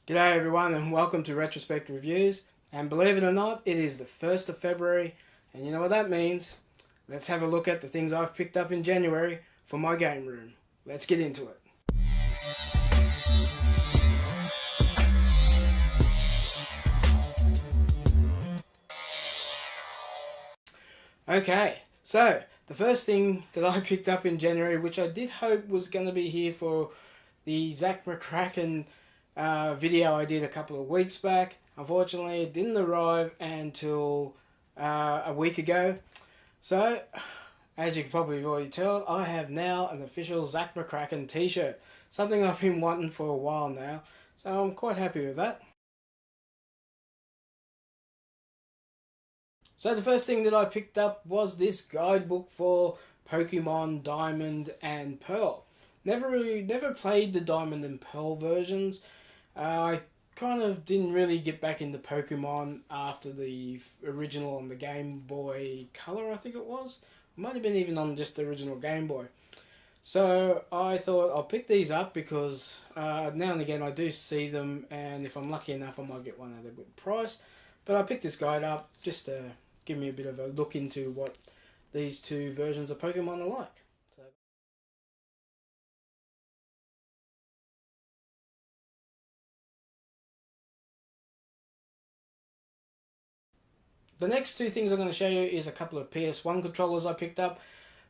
G'day everyone and welcome to Retrospectreviews. And believe it or not, it is the 1st of February, and you know what that means. Let's have a look at the things I've picked up in January for my game room. Let's get into it. Okay, so the first thing that I picked up in January, which I did hope was going to be here for the Zach McCracken video I did a couple of weeks back. Unfortunately, it didn't arrive until a week ago. So, as you can probably already tell, I have now an official Zach McCracken t-shirt. Something I've been wanting for a while now. So I'm quite happy with that. So the first thing that I picked up was this guidebook for Pokemon Diamond and Pearl. Never played the Diamond and Pearl versions. I kind of didn't really get back into Pokemon after the original on the Game Boy Color, I think it was. It might have been even on just the original Game Boy. So I thought I'll pick these up because now and again I do see them, and if I'm lucky enough I might get one at a good price. But I picked this guide up just to give me a bit of a look into what these two versions of Pokemon are like. The next two things I'm going to show you is a couple of PS1 controllers I picked up.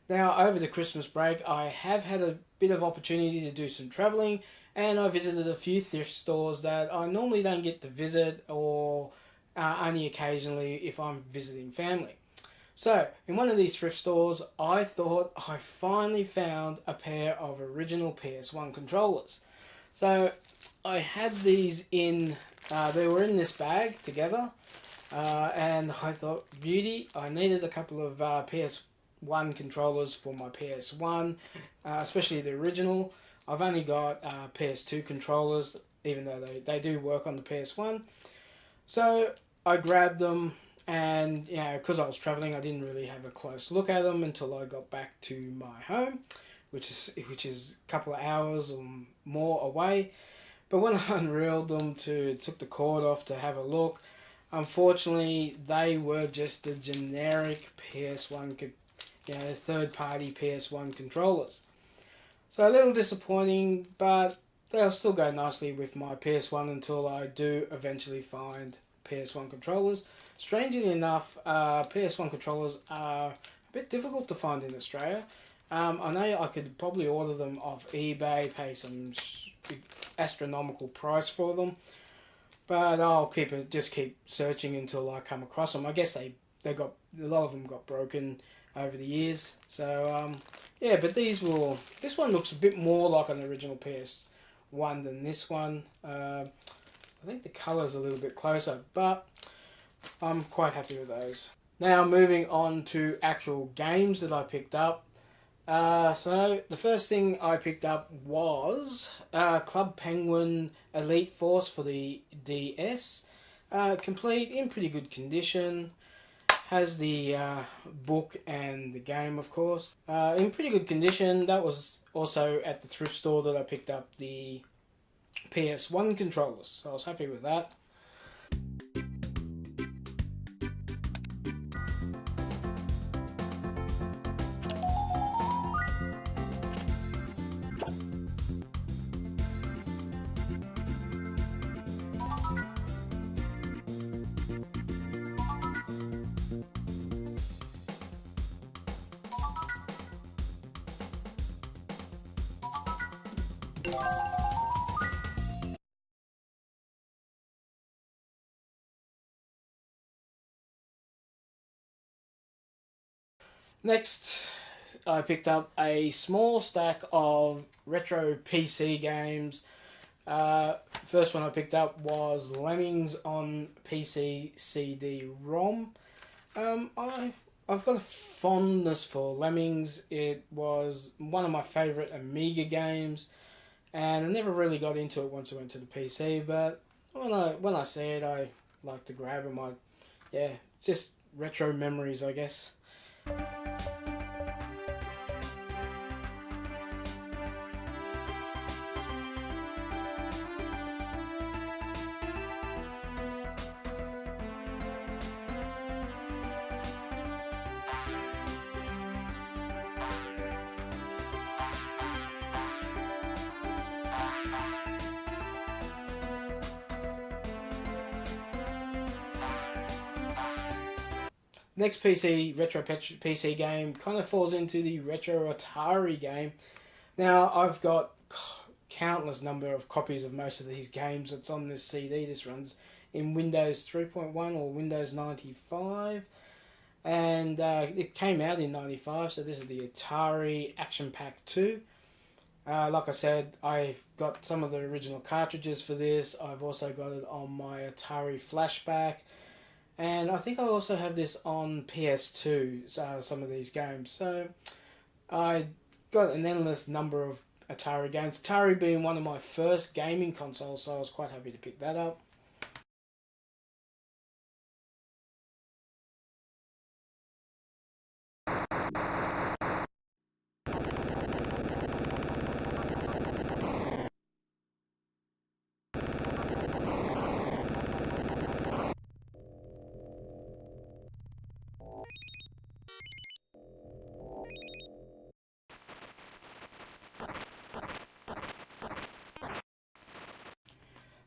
Now, over the Christmas break, I have had a bit of opportunity to do some travelling, and I visited a few thrift stores that I normally don't get to visit, or only occasionally if I'm visiting family. So, in one of these thrift stores, I thought I finally found a pair of original PS1 controllers. So, I had these in, they were in this bag together. And I thought, beauty, I needed a couple of PS1 controllers for my PS1, especially the original. I've only got PS2 controllers, even though they do work on the PS1. So I grabbed them, and because I was travelling, I didn't really have a close look at them until I got back to my home, which is a couple of hours or more away. But when I unreeled them took the cord off to have a look, unfortunately, they were just the generic PS1, third-party PS1 controllers. So a little disappointing, but they'll still go nicely with my PS1 until I do eventually find PS1 controllers. Strangely enough, PS1 controllers are a bit difficult to find in Australia. I know I could probably order them off eBay, pay some astronomical price for them. But I'll keep searching until I come across them. I guess they got a lot of them got broken over the years. So but this one looks a bit more like an original PS1 than this one. I think the colour's a little bit closer, but I'm quite happy with those. Now moving on to actual games that I picked up. So the first thing I picked up was Club Penguin Elite Force for the DS. Complete, in pretty good condition. Has the book and the game, of course. In pretty good condition. That was also at the thrift store that I picked up the PS1 controllers. So I was happy with that. Next, I picked up a small stack of retro PC games. First one I picked up was Lemmings on PC CD-ROM. I've got a fondness for Lemmings. It was one of my favourite Amiga games, and I never really got into it once I went to the PC. But when I see it, I like to grab them. Just retro memories, I guess. Next retro PC game kind of falls into the retro Atari game. Now, I've got countless number of copies of most of these games that's on this CD. This runs in Windows 3.1 or Windows 95. And it came out in 95, so this is the Atari Action Pack 2. Like I said, I've got some of the original cartridges for this. I've also got it on my Atari Flashback. And I think I also have this on PS2, some of these games. So I got an endless number of Atari games. Atari being one of my first gaming consoles, so I was quite happy to pick that up.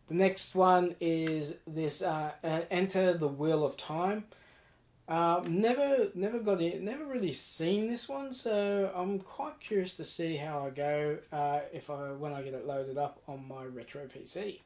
The next one is this Enter the Wheel of Time. Never got it. Never really seen this one, so I'm quite curious to see how I go when I get it loaded up on my retro PC.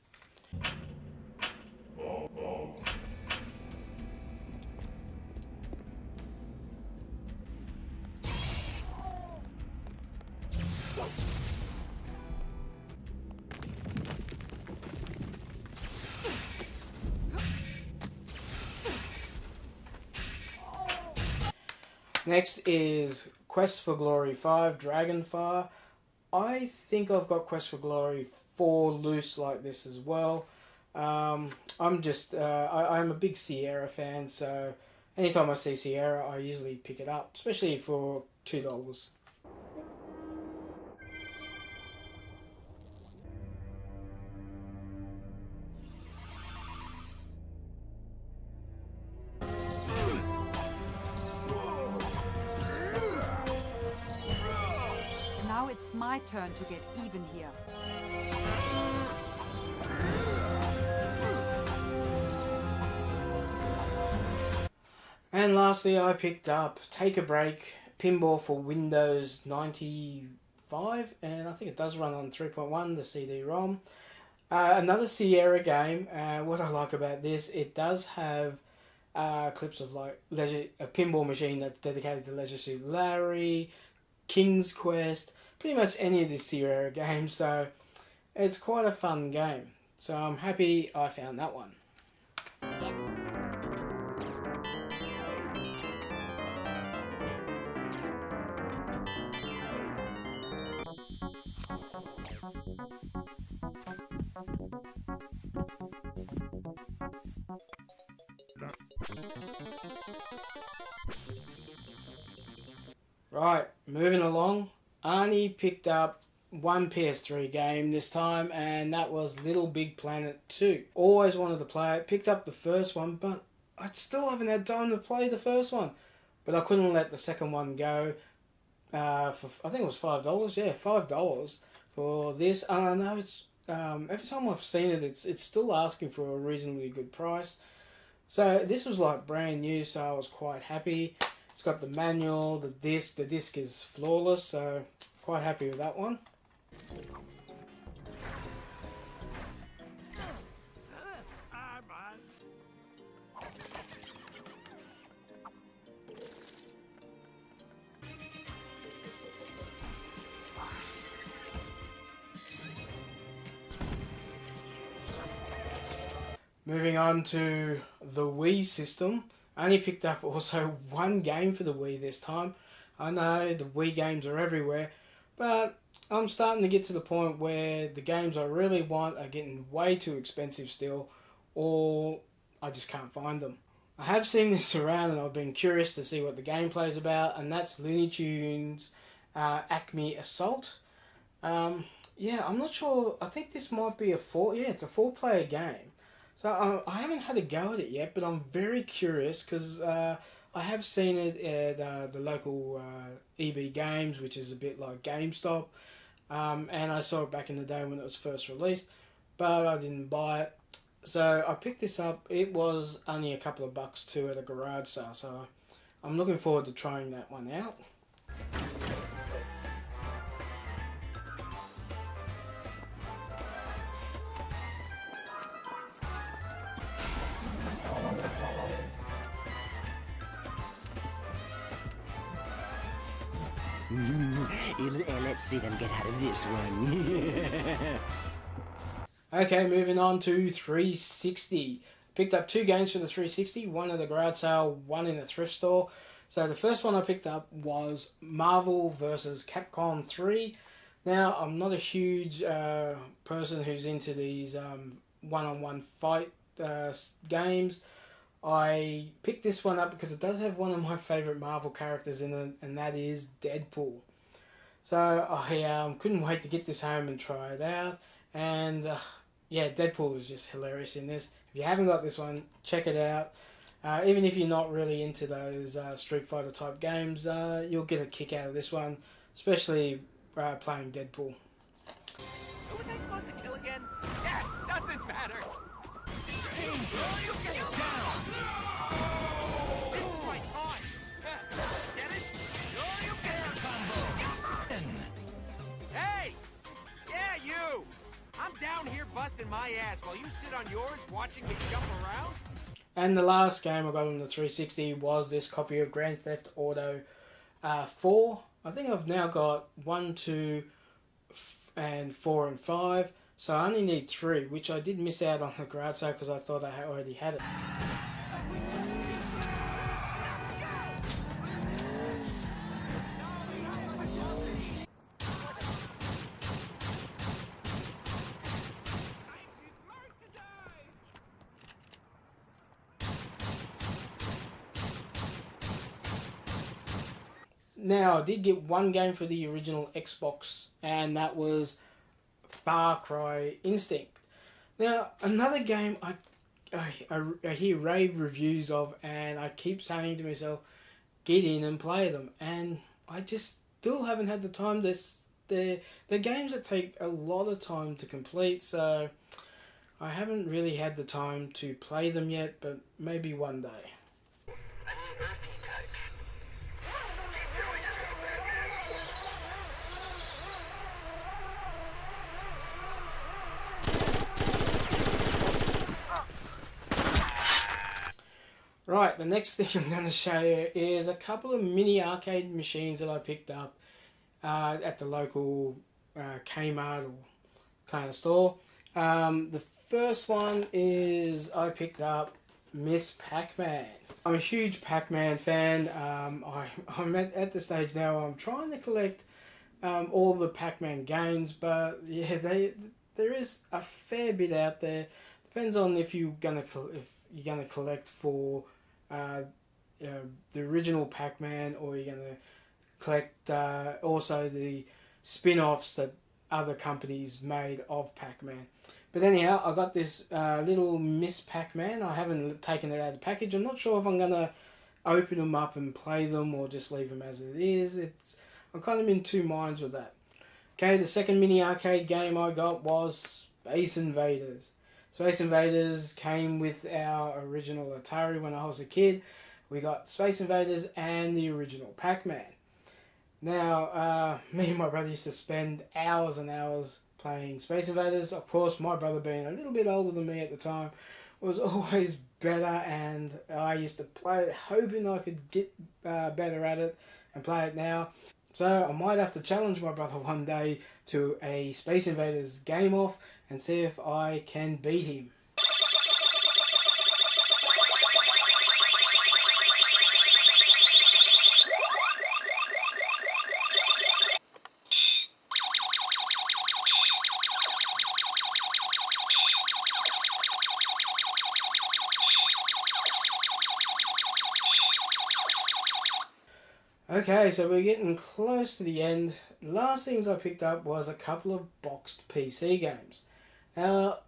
Next is Quest for Glory 5 Dragonfire. I think I've got Quest for Glory 4 loose like this as well. I'm a big Sierra fan, so anytime I see Sierra, I usually pick it up, especially for $2. Now it's my turn to get even here. And lastly, I picked up Take a Break Pinball for Windows 95, and I think it does run on 3.1, the CD-ROM. Another Sierra game. What I like about this, it does have clips of like a pinball machine that's dedicated to Leisure Suit Larry, King's Quest, pretty much any of the Sierra games. So it's quite a fun game. So I'm happy I found that one. Right, moving along. Arnie picked up one PS3 game this time, and that was Little Big Planet 2. Always wanted to play it. Picked up the first one, but I still haven't had time to play the first one. But I couldn't let the second one go. For I think it was $5. Yeah, $5 for this. No, it's every time I've seen it, it's still asking for a reasonably good price. So this was like brand new, so I was quite happy. It's got the manual, the disc. The disc is flawless, so quite happy with that one. Moving on to the Wii system. I only picked up also one game for the Wii this time. I know the Wii games are everywhere, but I'm starting to get to the point where the games I really want are getting way too expensive still, or I just can't find them. I have seen this around and I've been curious to see what the gameplay is about, and that's Looney Tunes Acme Assault. Yeah, I'm not sure. I think this might be it's a 4-player game. So I haven't had a go at it yet, but I'm very curious because I have seen it at the local EB Games, which is a bit like GameStop, and I saw it back in the day when it was first released, but I didn't buy it. So I picked this up. It was only a couple of bucks too at a garage sale, so I'm looking forward to trying that one out. Let's see them get out of this one. Okay, moving on to 360. Picked up 2 games for the 360, one at a garage sale, one in a thrift store. So the first one I picked up was Marvel vs. Capcom 3. Now, I'm not a huge person who's into these one-on-one fight games. I picked this one up because it does have one of my favourite Marvel characters in it, and that is Deadpool. So I couldn't wait to get this home and try it out. And yeah, Deadpool is just hilarious in this. If you haven't got this one, check it out. Even if you're not really into those Street Fighter type games, you'll get a kick out of this one, especially playing Deadpool. Who was I supposed to kill again? Yeah, doesn't matter. You get down. This is my time. Get it? You get combo. Hey! Yeah, you! I'm down here busting my ass while you sit on yours watching me jump around. And the last game I got on the 360 was this copy of Grand Theft Auto 4. I think I've now got 1, 2, and 4 and 5. So I only need 3, which I did miss out on the garage sale because I thought I already had it. Now, I did get one game for the original Xbox, and that was Far Cry Instinct. Now, another game I hear rave reviews of, and I keep saying to myself, get in and play them. And I just still haven't had the time. They're games that take a lot of time to complete, so I haven't really had the time to play them yet, but maybe one day. Right, the next thing I'm going to show you is a couple of mini arcade machines that I picked up at the local Kmart or kind of store. The first one is I picked up Miss Pac-Man. I'm a huge Pac-Man fan. I'm at the stage now I'm trying to collect all the Pac-Man games, but yeah, there is a fair bit out there. Depends on if you're gonna collect for the original Pac-Man, or you're going to collect also the spin-offs that other companies made of Pac-Man. But anyhow, I got this little Miss Pac-Man. I haven't taken it out of the package. I'm not sure if I'm going to open them up and play them or just leave them as it is. I'm kind of in two minds with that. Okay, the second mini arcade game I got was Space Invaders. Space Invaders came with our original Atari when I was a kid. We got Space Invaders and the original Pac-Man. Now, me and my brother used to spend hours and hours playing Space Invaders. Of course, my brother being a little bit older than me at the time was always better, and I used to play it hoping I could get better at it and play it now. So I might have to challenge my brother one day to a Space Invaders game off and see if I can beat him. Okay, so we're getting close to the end. Last things I picked up was a couple of boxed PC games. Now,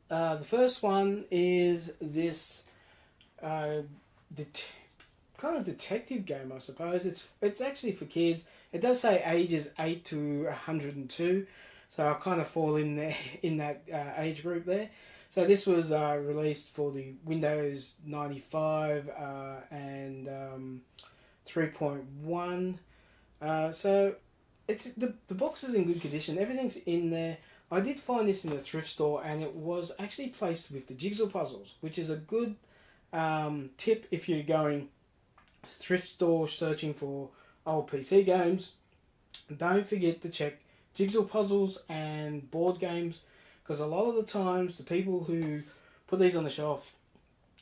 the first one is this kind of detective game, I suppose. It's actually for kids. It does say ages 8 to 102, so I kind of fall in there in that age group there. So this was released for the Windows 95 and 3.1. So it's the box is in good condition. Everything's in there. I did find this in a thrift store, and it was actually placed with the jigsaw puzzles, which is a good tip if you're going thrift store searching for old PC games. Don't forget to check jigsaw puzzles and board games, because a lot of the times the people who put these on the shelf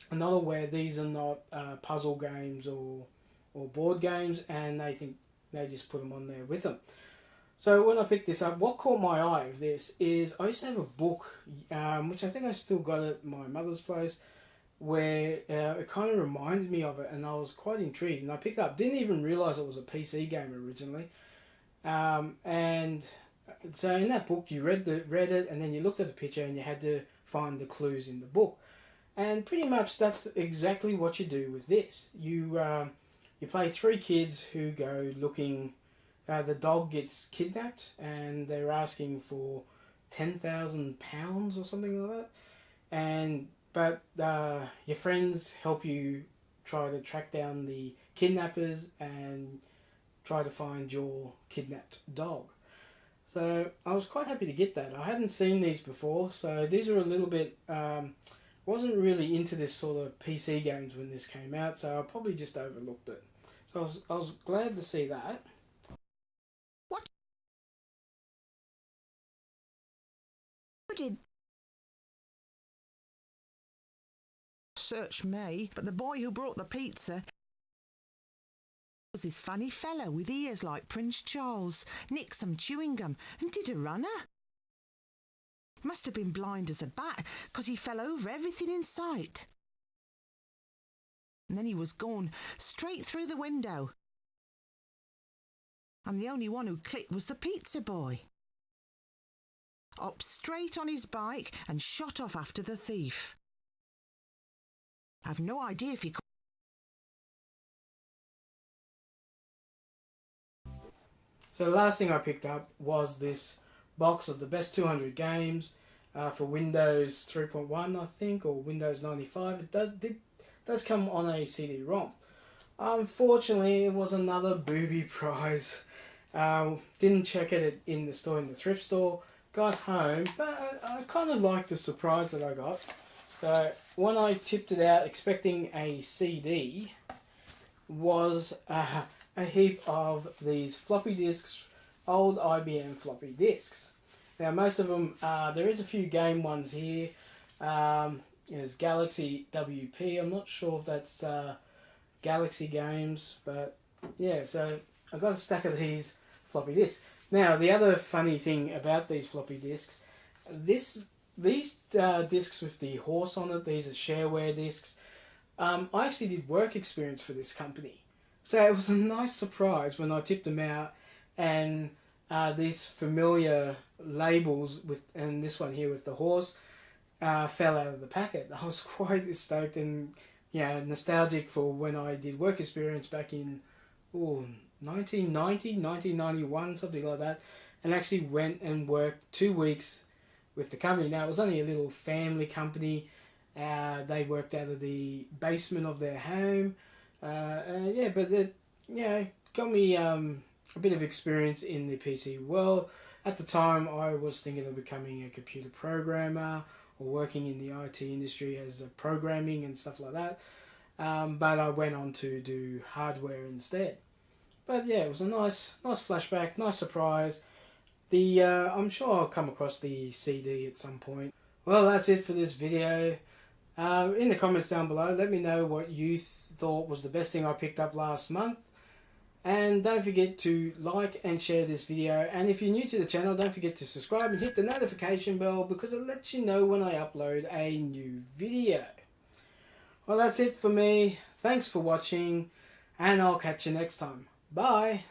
are not aware these are not puzzle games or board games, and they think they just put them on there with them. So when I picked this up, what caught my eye of this is I used to have a book, which I think I still got at my mother's place, where it kind of reminded me of it, and I was quite intrigued. And I picked it up, didn't even realise it was a PC game originally. And so in that book, you read it, and then you looked at the picture, and you had to find the clues in the book. And pretty much that's exactly what you do with this. You play three kids who go looking. The dog gets kidnapped, and they're asking for £10,000 or something like that. But your friends help you try to track down the kidnappers and try to find your kidnapped dog. So I was quite happy to get that. I hadn't seen these before, so these are a little bit. Wasn't really into this sort of PC games when this came out, so I probably just overlooked it. So I was glad to see that. Did search me, but the boy who brought the pizza was this funny fellow with ears like Prince Charles, nicked some chewing gum and did a runner. Must have been blind as a bat, 'cause he fell over everything in sight. And then he was gone, straight through the window. And the only one who clicked was the pizza boy. Up straight on his bike and shot off after the thief. I've no idea if he could. So the last thing I picked up was this box of the best 200 games for Windows 3.1, I think, or Windows 95. It does come on a CD-ROM. Unfortunately, it was another booby prize. Didn't check it in the store, in the thrift store. Got home, but I kind of liked the surprise that I got. So when I tipped it out expecting a CD, was a heap of these floppy disks, old IBM floppy disks. Now most of them, there is a few game ones here. There's Galaxy WP. I'm not sure if that's Galaxy games, but yeah. So I got a stack of these floppy disks. Now, the other funny thing about these floppy disks, these disks with the horse on it, these are shareware disks. I actually did work experience for this company. So it was a nice surprise when I tipped them out, and these familiar labels, and this one here with the horse, fell out of the packet. I was quite stoked and nostalgic for when I did work experience back in 1990, 1991, something like that, and actually went and worked 2 weeks with the company. Now, it was only a little family company. They worked out of the basement of their home. But it got me a bit of experience in the PC world. At the time, I was thinking of becoming a computer programmer or working in the IT industry as a programming and stuff like that. But I went on to do hardware instead. But yeah, it was a nice flashback, nice surprise. I'm sure I'll come across the CD at some point. Well, that's it for this video. In the comments down below, let me know what you thought was the best thing I picked up last month. And don't forget to like and share this video. And if you're new to the channel, don't forget to subscribe and hit the notification bell, because it lets you know when I upload a new video. Well, that's it for me. Thanks for watching, and I'll catch you next time. Bye.